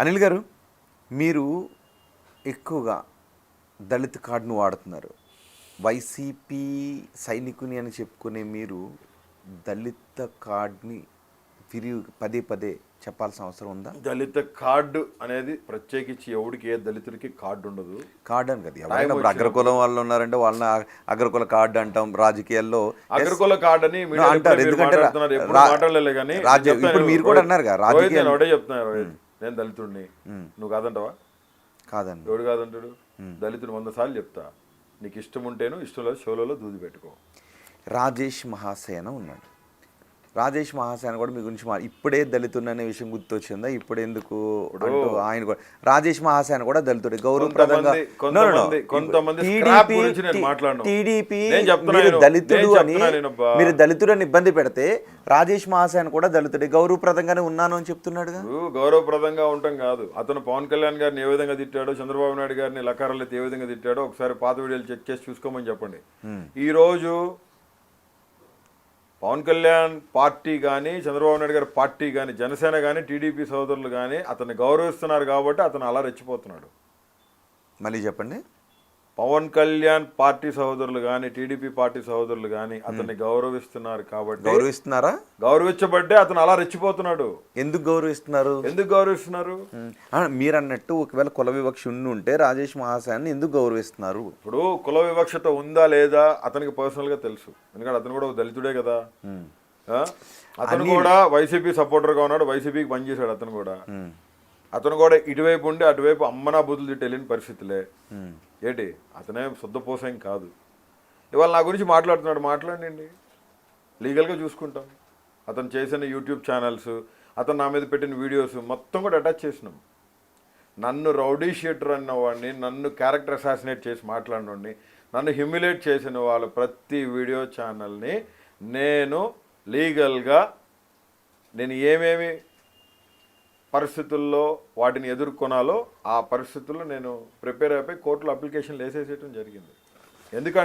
అనిల్ గారు, మీరు ఎక్కువగా దళిత్ కార్డును వాడుతున్నారు. వైసీపీ సైనికుని అని చెప్పుకునే మీరు దళిత కార్డ్ని పదే పదే చెప్పాల్సిన అవసరం ఉందా? దళిత కార్డు అనేది ప్రత్యేకించి ఎవడికి ఏ దళితుడికి కార్డు ఉండదు. కార్డు అని కదా, ఎవరైనా ఇప్పుడు అగ్రకులం వాళ్ళు ఉన్నారంటే వాళ్ళని అగ్రకుల కార్డు అంటాం. రాజకీయాల్లో అగ్రకుల కార్డు అని అంటారు, ఎందుకంటే ఇప్పుడు మీరు కూడా అన్నారు కదా రాజకీయాలు. ఒకటే చెప్తున్నారు, నేను దళితుడిని, నువ్వు కాదంటావా? కాదండి. ఎవడు కాదంటాడు? దళితుడు 100 సార్లు చెప్తా, నీకు ఇష్టం ఉంటేను, ఇష్టం లేదు షోలలో దూది పెట్టుకో. రాజేష్ మహాసేన ఉన్నాడు. రాజేష్ మహాసేన కూడా మీ గురించి ఇప్పుడే దళితుడు అనే విషయం గుర్తొచ్చిందా? ఇప్పుడు ఎందుకు అంటూ ఆయన కూడా రాజేష్ మహాసేన కూడా దళితుడే, గౌరవప్రదంగా. టీడీపీ దళితుడు అని మీరు దళితుడు అని ఇబ్బంది పెడితే రాజేష్ మహాసేన కూడా దళితుడే, గౌరవప్రదంగానే ఉన్నాను అని చెప్తున్నాడుగా. గౌరవప్రదంగా ఉండటం కాదు, అతను పవన్ కళ్యాణ్ గారిని ఏ విధంగా తిట్టాడో, చంద్రబాబు నాయుడు గారిని లకారాలు ఏ విధంగా తిట్టాడో ఒకసారి పాత వీడియోలు చెక్ చేసి చూసుకోమని చెప్పండి. ఈ రోజు పవన్ కళ్యాణ్ పార్టీ కానీ, చంద్రబాబు నాయుడు గారి పార్టీ కానీ, జనసేన కానీ, టీడీపీ సోదరులు కానీ అతన్ని గౌరవిస్తున్నారు కాబట్టి అతను అలా రెచ్చిపోతున్నాడు. మళ్ళీ చెప్పండి. పవన్ కళ్యాణ్ పార్టీ సహోదరులు కానీ, టీడీపీ పార్టీ సహోదరులు కానీ అతన్ని గౌరవిస్తున్నారు కాబట్టి. గౌరవిస్తున్నారా? గౌరవించబట్టే అతను అలా రెచ్చిపోతున్నాడు. ఎందుకు గౌరవిస్తున్నారు? మీరు అన్నట్టు ఒకవేళ కుల వివక్ష ఉంటే రాజేష్ మహాసేన్ని ఎందుకు గౌరవిస్తున్నారు? ఇప్పుడు కుల వివక్షత ఉందా లేదా అతనికి పర్సనల్ గా తెలుసు, ఎందుకంటే అతను కూడా ఒక దళితుడే కదా. అతను కూడా వైసీపీ సపోర్టర్ గా ఉన్నాడు, వైసీపీకి పనిచేశాడు. అతను కూడా ఇటువైపు ఉండి అటువైపు అమ్మనా బుద్ధులు తిట్టి వెళ్ళిన పరిస్థితులే. ఏంటి, అతనే శుద్ధపోసేం కాదు. ఇవాళ నా గురించి మాట్లాడుతున్నాడు, మాట్లాడండి, లీగల్గా చూసుకుంటాం. అతను చేసిన యూట్యూబ్ ఛానల్స్, అతను నా మీద పెట్టిన వీడియోస్ మొత్తం కూడా అటాచ్ చేసినాం. నన్ను రౌడీ షీటర్ అన్న వాడిని, నన్ను క్యారెక్టర్ అసాసినేట్ చేసి మాట్లాడినోడిని, నన్ను హ్యూమిలేట్ చేసిన వాళ్ళ ప్రతి వీడియో ఛానల్ని నేను లీగల్గా నేను ఏమేమి పరిస్థితుల్లో వాటిని ఎదుర్కొనాలో ఆ పరిస్థితుల్లో నేను ప్రిపేర్ అయిపోయి కోర్టులో అప్లికేషన్లు వేసేసేయడం జరిగింది. ఎందుకంటే